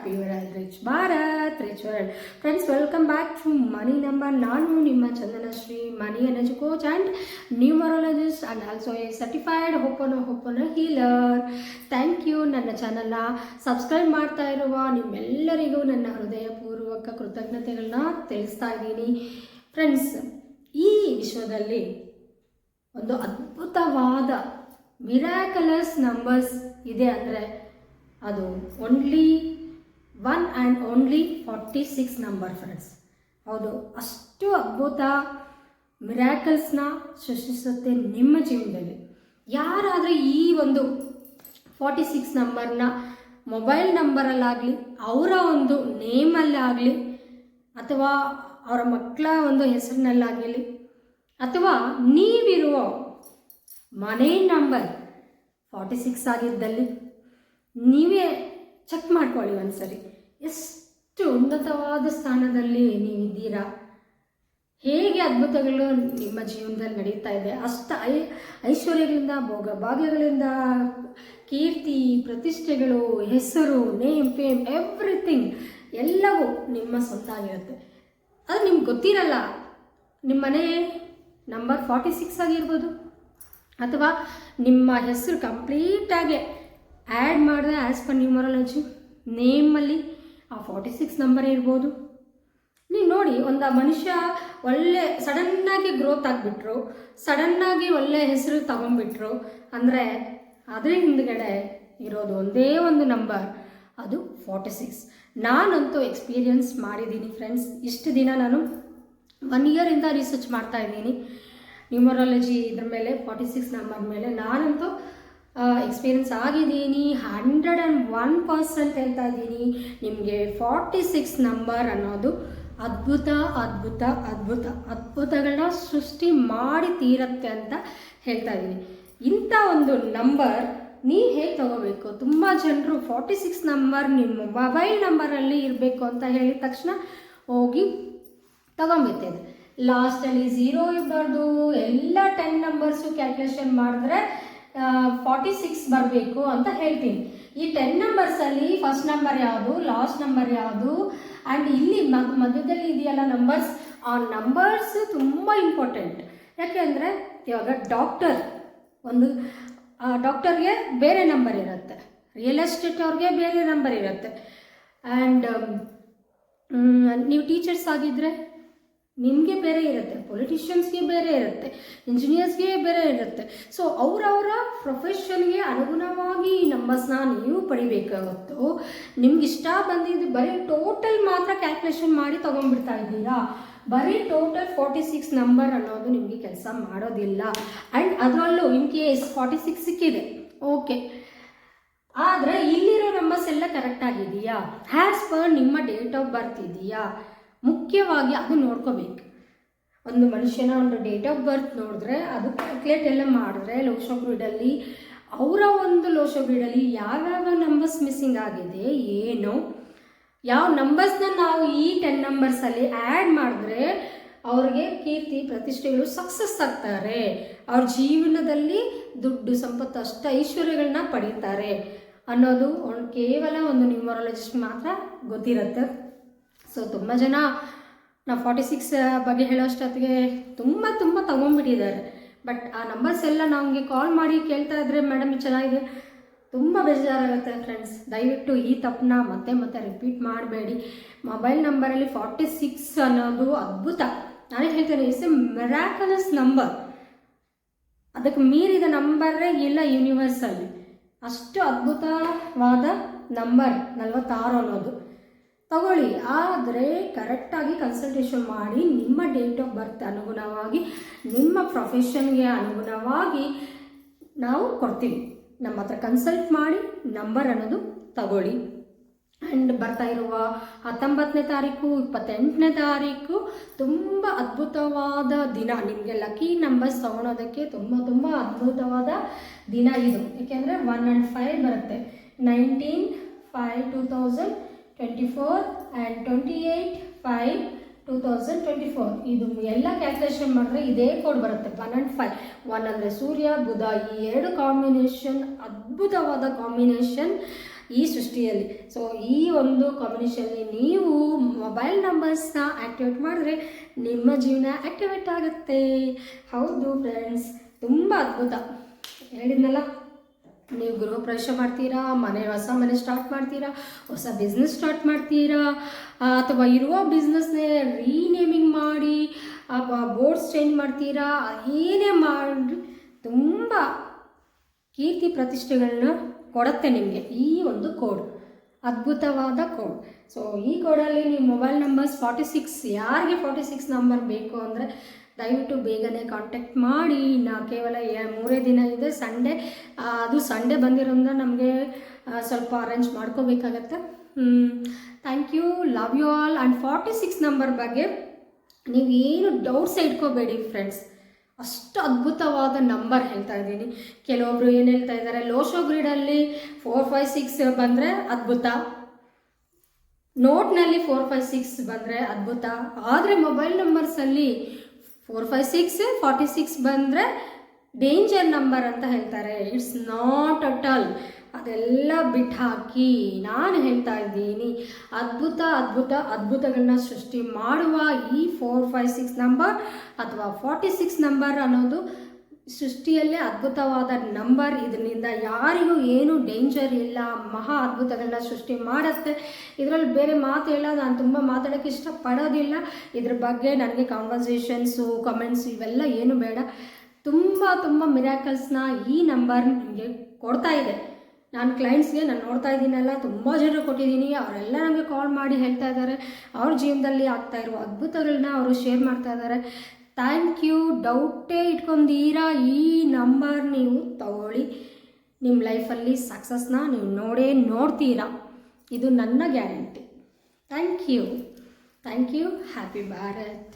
Happy world rich Bharat rich world. Friends, welcome back to money number. ನಾನು ನಿಮ್ಮ Chandanashree, money energy coach and numerologist and also a certified ಹೋಪನ healer. Thank you. ನನ್ನ ಚಾನಲ್ನ subscribe ಮಾಡ್ತಾ ಇರುವ ನಿಮ್ಮೆಲ್ಲರಿಗೂ ನನ್ನ ಹೃದಯಪೂರ್ವಕ ಕೃತಜ್ಞತೆಗಳನ್ನ ತಿಳಿಸ್ತಾ ಇದ್ದೀನಿ. ಫ್ರೆಂಡ್ಸ್, ಈ ವಿಶ್ವದಲ್ಲಿ ಒಂದು ಅದ್ಭುತವಾದ ಮಿರಾಕಲಸ್ ನಂಬರ್ಸ್ ಇದೆ ಅಂದರೆ ಅದು only 1 and only 46 number. Friends, ಹೌದು, ಅಷ್ಟು ಅದ್ಭುತ ಮಿರಾಕಲ್ಸ್ನ ಸೃಷ್ಟಿಸುತ್ತೆ ನಿಮ್ಮ ಜೀವನದಲ್ಲಿ. ಯಾರಾದರೆ ಈ ಒಂದು 46 ನಂಬರ್ನ ಮೊಬೈಲ್ ನಂಬರಲ್ಲಾಗಲಿ, ಅವರ ಒಂದು ನೇಮಲ್ಲಾಗಲಿ, ಅಥವಾ ಅವರ ಮಕ್ಕಳ ಒಂದು ಹೆಸರಿನಲ್ಲಾಗಲಿ, ಅಥವಾ ನೀವಿರುವ ಮನೆ ನಂಬರ್ 46 ಆಗಿದ್ದಲ್ಲಿ ನೀವೇ ಚೆಕ್ ಮಾಡ್ಕೊಳ್ಳಿ ಒಂದ್ಸರಿ, ಎಷ್ಟು ಉನ್ನತವಾದ ಸ್ಥಾನದಲ್ಲಿ ನೀವಿದ್ದೀರಾ, ಹೇಗೆ ಅದ್ಭುತಗಳು ನಿಮ್ಮ ಜೀವನದಲ್ಲಿ ನಡೀತಾ ಇದೆ. ಅಷ್ಟು ಐಶ್ವರ್ಯಗಳಿಂದ, ಭೋಗಭಾಗ್ಯಗಳಿಂದ, ಕೀರ್ತಿ, ಪ್ರತಿಷ್ಠೆಗಳು, ಹೆಸರು, ನೇಮ್, ಫೇಮ್, ಎವ್ರಿಥಿಂಗ್ ಎಲ್ಲವೂ ನಿಮ್ಮ ಸ್ವಂತ ಆಗಿರುತ್ತೆ. ಅದು ನಿಮ್ಗೆ ಗೊತ್ತಿರಲ್ಲ. ನಿಮ್ಮ ಮನೆ ನಂಬರ್ 46 ಆಗಿರ್ಬೋದು, ಅಥವಾ ನಿಮ್ಮ ಹೆಸರು ಕಂಪ್ಲೀಟಾಗಿ ಆ್ಯಡ್ ಮಾಡಿದ್ರೆ ಆ್ಯಸ್ ಪರ್ ನ್ಯೂಮರಾಲಜಿ ನೇಮಲ್ಲಿ ಆ 46 ನಂಬರ್ ಇರ್ಬೋದು. ನೀವು ನೋಡಿ, ಒಂದು ಮನುಷ್ಯ ಒಳ್ಳೆ ಸಡನ್ನಾಗಿ ಗ್ರೋತ್ ಆಗಿಬಿಟ್ರು, ಸಡನ್ನಾಗಿ ಒಳ್ಳೆ ಹೆಸರು ತಗೊಂಡ್ಬಿಟ್ರು ಅಂದರೆ ಅದ್ರ ಹಿಂದ್ಗಡೆ ಇರೋದು ಒಂದೇ ಒಂದು ನಂಬರ್, ಅದು 46. ನಾನಂತೂ ಎಕ್ಸ್ಪೀರಿಯನ್ಸ್ ಮಾಡಿದ್ದೀನಿ ಫ್ರೆಂಡ್ಸ್. ಇಷ್ಟು ದಿನ ನಾನು 1 ಇಯರಿಂದ ರಿಸರ್ಚ್ ಮಾಡ್ತಾ ಇದ್ದೀನಿ ನ್ಯೂಮರಾಲಜಿ ಇದ್ರ ಮೇಲೆ, 46 ನಂಬರ್ ಮೇಲೆ. ನಾನಂತೂ ಎಕ್ಸ್ಪೀರಿಯನ್ಸ್ ಆಗಿದ್ದೀನಿ. 101% ಹೇಳ್ತಾ ಇದ್ದೀನಿ, ನಿಮಗೆ 46 ನಂಬರ್ ಅನ್ನೋದು ಅದ್ಭುತ ಅದ್ಭುತ ಅದ್ಭುತ ಅದ್ಭುತಗಳನ್ನ ಸೃಷ್ಟಿ ಮಾಡಿ ತೀರತ್ತೆ ಅಂತ ಹೇಳ್ತಾ ಇದ್ದೀನಿ. ಇಂಥ ಒಂದು ನಂಬರ್ ನೀವು ಹೇಗೆ ತಗೋಬೇಕು? ತುಂಬ ಜನರು 46 ನಂಬರ್ ನಿಮ್ಮ ಮೊಬೈಲ್ ನಂಬರಲ್ಲಿ ಇರಬೇಕು ಅಂತ ಹೇಳಿದ ತಕ್ಷಣ ಹೋಗಿ ತಗೊಂಬಿಡ್ತೇನೆ. ಲಾಸ್ಟಲ್ಲಿ 0 ಇರಬಾರ್ದು, ಎಲ್ಲ 10 ನಂಬರ್ಸು ಕ್ಯಾಲ್ಕುಲೇಷನ್ ಮಾಡಿದ್ರೆ 46 ಬರಬೇಕು ಅಂತ ಹೇಳ್ತೀನಿ. ಈ 10 ನಂಬರ್ಸಲ್ಲಿ ಫಸ್ಟ್ ನಂಬರ್ ಯಾವುದು, ಲಾಸ್ಟ್ ನಂಬರ್ ಯಾವುದು, ಆ್ಯಂಡ್ ಇಲ್ಲಿ ಮಧ್ಯದಲ್ಲಿ ಇದೆಯಲ್ಲ ನಂಬರ್ಸ್, ಆ ನಂಬರ್ಸ್ ತುಂಬ ಇಂಪಾರ್ಟೆಂಟ್. ಯಾಕೆಂದರೆ ಇವಾಗ ಡಾಕ್ಟರ್ಗೆ ಬೇರೆ ನಂಬರ್ ಇರುತ್ತೆ, ರಿಯಲ್ ಎಸ್ಟೇಟ್ ಅವ್ರಿಗೆ ಬೇರೆ ನಂಬರ್ ಇರುತ್ತೆ, ಆ್ಯಂಡ್ ನೀವು ಟೀಚರ್ಸ್ ಆಗಿದ್ದರೆ ನಿಮಗೆ ಬೇರೆ ಇರುತ್ತೆ, ಪೊಲಿಟಿಷಿಯನ್ಸ್ಗೆ ಬೇರೆ ಇರುತ್ತೆ, ಇಂಜಿನಿಯರ್ಸ್ಗೆ ಬೇರೆ ಇರುತ್ತೆ. ಸೊ ಅವರವರ ಪ್ರೊಫೆಷನ್ಗೆ ಅನುಗುಣವಾಗಿ ನಂಬರ್ಸ್ನ ನೀವು ಪಡಿಬೇಕಾಗುತ್ತೆ. ನಿಮ್ಗೆ ಇಷ್ಟ ಬಂದಿದ್ದು ಬರೀ ಟೋಟಲ್ ಮಾತ್ರ ಕ್ಯಾಲ್ಕುಲೇಷನ್ ಮಾಡಿ ತೊಗೊಂಡ್ಬಿಡ್ತಾ ಇದ್ದೀರಾ. ಬರೀ ಟೋಟಲ್ 46 ನಂಬರ್ ಅನ್ನೋದು ನಿಮಗೆ ಕೆಲಸ ಮಾಡೋದಿಲ್ಲ. ಆ್ಯಂಡ್ ಅದರಲ್ಲೂ ಇನ್ ಕೇಸ್ 46 ಸಿಕ್ಕಿದೆ, ಓಕೆ, ಆದರೆ ಇಲ್ಲಿರೋ ನಂಬರ್ಸ್ ಎಲ್ಲ ಕರೆಕ್ಟಾಗಿದೆಯಾ, ಆ್ಯಸ್ ಪರ್ ನಿಮ್ಮ ಡೇಟ್ ಆಫ್ ಬರ್ತ್ ಇದೆಯಾ, ಮುಖ್ಯವಾಗಿ ಅದು ನೋಡ್ಕೋಬೇಕು. ಒಂದು ಮನುಷ್ಯನ ಒಂದು ಡೇಟ್ ಆಫ್ ಬರ್ತ್ ನೋಡಿದ್ರೆ, ಅದು ಕ್ಯಾಲ್ಕುಲೇಟ್ ಎಲ್ಲ ಮಾಡಿದ್ರೆ ಲೋಶೋಗ್ರಿಡಲ್ಲಿ, ಅವರ ಒಂದು ಲೋಶೋಗ್ರಿಡಲ್ಲಿ ಯಾವ್ಯಾವ ನಂಬರ್ಸ್ ಮಿಸ್ಸಿಂಗ್ ಆಗಿದೆ, ಏನು ಯಾವ ನಂಬರ್ಸ್ನ ನಾವು ಈ 10 ನಂಬರ್ಸಲ್ಲಿ ಆ್ಯಡ್ ಮಾಡಿದ್ರೆ ಅವ್ರಿಗೆ ಕೀರ್ತಿ, ಪ್ರತಿಷ್ಠೆಗಳು, ಸಕ್ಸಸ್ ಆಗ್ತಾರೆ, ಅವ್ರ ಜೀವನದಲ್ಲಿ ದುಡ್ಡು, ಸಂಪತ್ತು, ಅಷ್ಟ ಐಶ್ವರ್ಯಗಳನ್ನ ಪಡೀತಾರೆ ಅನ್ನೋದು ಕೇವಲ ಒಂದು ನ್ಯೂಮರಾಲಜಿಸ್ಟ್ ಮಾತ್ರ ಗೊತ್ತಿರುತ್ತೆ. ಸೊ ತುಂಬ ಜನ ನಾವು 46 ಬಗ್ಗೆ ಹೇಳೋಷ್ಟೊತ್ತಿಗೆ ತುಂಬ ತೊಗೊಂಡ್ಬಿಟ್ಟಿದ್ದಾರೆ. ಬಟ್ ಆ ನಂಬರ್ಸ್ ಎಲ್ಲ ನಮಗೆ ಕಾಲ್ ಮಾಡಿ ಕೇಳ್ತಾ ಇದ್ರೆ, ಮೇಡಮ್ ಚೆನ್ನಾಗಿದೆ, ತುಂಬ ಬೇಜಾರಾಗುತ್ತೆ. ಫ್ರೆಂಡ್ಸ್, ದಯವಿಟ್ಟು ಈ ತಪ್ಪನ್ನ ಮತ್ತೆ ರಿಪೀಟ್ ಮಾಡಬೇಡಿ. ಮೊಬೈಲ್ ನಂಬರಲ್ಲಿ 46 ಅನ್ನೋದು ಅದ್ಭುತ. ನಾನೇ ಹೇಳ್ತೇನೆ, ಇಟ್ಸ್ ಎ ಮಿರಾಕಲಸ್ ನಂಬರ್. ಅದಕ್ಕೆ ಮೀರಿದ ನಂಬರೇ ಇಲ್ಲ ಯೂನಿವರ್ಸಲ್ಲಿ. ಅಷ್ಟು ಅದ್ಭುತವಾದ ನಂಬರ್ 46 ಅನ್ನೋದು ತಗೊಳ್ಳಿ. ಆದರೆ ಕರೆಕ್ಟಾಗಿ ಕನ್ಸಲ್ಟೇಷನ್ ಮಾಡಿ, ನಿಮ್ಮ ಡೇಟ್ ಆಫ್ ಬರ್ತ್ ಅನುಗುಣವಾಗಿ, ನಿಮ್ಮ ಪ್ರೊಫೆಷನ್ಗೆ ಅನುಗುಣವಾಗಿ ನಾವು ಕೊಡ್ತೀವಿ. ನಮ್ಮ ಹತ್ರ ಕನ್ಸಲ್ಟ್ ಮಾಡಿ ನಂಬರ್ ಅನ್ನೋದು ತಗೊಳ್ಳಿ. ಆ್ಯಂಡ್ ಬರ್ತಾ ಇರುವ 19ನೇ ತಾರೀಕು, 28ನೇ ತಾರೀಕು ತುಂಬ ಅದ್ಭುತವಾದ ದಿನ. ನಿಮಗೆ ಲಕ್ಕಿ ನಂಬರ್ಸ್ ತೊಗೊಳೋದಕ್ಕೆ ತುಂಬ ಅದ್ಭುತವಾದ ದಿನ ಇದು. ಏಕೆಂದರೆ 1 and 5 ಬರುತ್ತೆ. 19/5/2024 ಆ್ಯಂಡ್ 28/5/2024. ಇದು ಎಲ್ಲ ಕ್ಯಾಲ್ಕುಲೇಷನ್ ಮಾಡಿದ್ರೆ ಇದೇ ಕೋಡ್ ಬರುತ್ತೆ, 1 and 5. 1 ಅಂದರೆ ಸೂರ್ಯ, ಬುಧ, ಈ 2 ಕಾಂಬಿನೇಷನ್ ಅದ್ಭುತವಾದ ಕಾಂಬಿನೇಷನ್. ಈ ಸೃಷ್ಟಿಯಲ್ಲಿ. ಸೊ ಈ ಒಂದು ಕಾಂಬಿನೇಷನಲ್ಲಿ ನೀವು ಮೊಬೈಲ್ ನಂಬರ್ಸ್ನ ಆ್ಯಕ್ಟಿವೇಟ್ ಮಾಡಿದ್ರೆ ನಿಮ್ಮ ಜೀವನ ಆ್ಯಕ್ಟಿವೇಟ್ ಆಗುತ್ತೆ. ಹೌದು ಫ್ರೆಂಡ್ಸ್, ತುಂಬ ಅದ್ಭುತ. ಹೇಳಿದ್ನಲ್ಲ, ನೀವು ಗೃಹ ಪ್ರವೇಶ ಮಾಡ್ತೀರಾ, ಹೊಸ ಮನೆ ಸ್ಟಾರ್ಟ್ ಮಾಡ್ತೀರಾ, ಹೊಸ ಬಿಸ್ನೆಸ್ ಸ್ಟಾರ್ಟ್ ಮಾಡ್ತೀರಾ, ಅಥವಾ ಇರುವ ಬಿಸ್ನೆಸ್ನೇ ರೀನೇಮಿಂಗ್ ಮಾಡಿ ಬೋರ್ಡ್ಸ್ ಚೇಂಜ್ ಮಾಡ್ತೀರಾ, ಏನೇ ಮಾಡಿ ತುಂಬ ಕೀರ್ತಿ ಪ್ರತಿಷ್ಠೆಗಳನ್ನ ಕೊಡುತ್ತೆ ನಿಮಗೆ ಈ ಒಂದು ಕೋಡ್, ಅದ್ಭುತವಾದ ಕೋಡ್. ಸೊ ಈ ಕೋಡಲ್ಲಿ ನೀವು ಮೊಬೈಲ್ ನಂಬರ್ಸ್ 46, ಯಾರಿಗೆ 46 ನಂಬರ್ ಬೇಕು ಅಂದರೆ ದಯವಿಟ್ಟು ಬೇಗನೆ ಕಾಂಟ್ಯಾಕ್ಟ್ ಮಾಡಿ. ಕೇವಲ 3 ದಿನ ಇದೆ, ಸಂಡೇ. ಅದು ಸಂಡೇ ಬಂದಿರೋದ್ರಿಂದ ನಮಗೆ ಸ್ವಲ್ಪ ಅರೇಂಜ್ ಮಾಡ್ಕೋಬೇಕಾಗತ್ತೆ. Thank you, love you all. And 46 number ಬಗ್ಗೆ ನೀವು ಏನು ಡೌಟ್ಸ್ ಇಟ್ಕೋಬೇಡಿ ಫ್ರೆಂಡ್ಸ್, ಅಷ್ಟು ಅದ್ಭುತವಾದ ನಂಬರ್ ಹೇಳ್ತಾ ಇದ್ದೀನಿ. ಕೆಲವೊಬ್ರು ಏನು ಹೇಳ್ತಾ ಇದ್ದಾರೆ, ಲೋಶೋ ಗ್ರಿಡಲ್ಲಿ 4, 5, 6 ಬಂದರೆ ಅದ್ಭುತ, ನೋಟ್ನಲ್ಲಿ 4, 5, 6 ಬಂದರೆ ಅದ್ಭುತ, ಆದರೆ ಮೊಬೈಲ್ ನಂಬರ್ಸಲ್ಲಿ 4, 5, 6, 46 ಬಂದರೆ ಡೇಂಜರ್ ನಂಬರ್ ಅಂತ ಹೇಳ್ತಾರೆ. It's not at all. ಅದೆಲ್ಲ ಬಿಟ್ಟು ಹಾಕಿ ನಾನು ಹೇಳ್ತಾ ಇದ್ದೀನಿ, ಅದ್ಭುತಗಳನ್ನ ಸೃಷ್ಟಿ ಮಾಡುವ ಈ 4, 5, 6 ನಂಬರ್ ಅಥವಾ 46 ನಂಬರ್ ಅನ್ನೋದು ಸೃಷ್ಟಿಯಲ್ಲೇ ಅದ್ಭುತವಾದ ನಂಬರ್. ಇದರಿಂದ ಯಾರಿಗೂ ಏನು ಡೇಂಜರ್ ಇಲ್ಲ, ಮಹಾ ಅದ್ಭುತಗಳನ್ನ ಸೃಷ್ಟಿ ಮಾಡುತ್ತೆ. ಇದರಲ್ಲಿ ಬೇರೆ ಮಾತು ಇಲ್ಲ, ನಾನು ತುಂಬ ಮಾತಾಡೋಕ್ಕೆ ಇಷ್ಟಪಡೋದಿಲ್ಲ. ಇದ್ರ ಬಗ್ಗೆ ನನಗೆ ಕಾನ್ವರ್ಸೇಷನ್ಸು, ಕಮೆಂಟ್ಸ್ ಇವೆಲ್ಲ ಏನು ಬೇಡ. ತುಂಬ ಮಿರಾಕಲ್ಸ್ನ ಈ ನಂಬರ್ ನಿಮಗೆ ಕೊಡ್ತಾ ಇದೆ. ನಾನು ಕ್ಲೈಂಟ್ಸ್ಗೆ ನಾನು ನೋಡ್ತಾ ಇದ್ದೀನಲ್ಲ, ತುಂಬ ಜನರು ಕೊಟ್ಟಿದ್ದೀನಿ, ಅವರೆಲ್ಲ ನನಗೆ ಕಾಲ್ ಮಾಡಿ ಹೇಳ್ತಾ ಇದ್ದಾರೆ ಅವ್ರ ಜೀವನದಲ್ಲಿ ಆಗ್ತಾ ಇರುವ ಅದ್ಭುತಗಳನ್ನ ಅವರು ಶೇರ್ ಮಾಡ್ತಾ ಇದ್ದಾರೆ. Thank you. ಡೌಟೇ ಇಟ್ಕೊಂಡೀರಾ, ಈ ನಂಬರ್ ನೀವು ತಗೊಳ್ಳಿ, ನಿಮ್ಮ ಲೈಫಲ್ಲಿ ಸಕ್ಸಸ್ನ ನೀವು ನೋಡ್ತೀರಾ, ಇದು ನನ್ನ ಗ್ಯಾರಂಟಿ. Thank you. ಹ್ಯಾಪಿ ಭಾರತ್.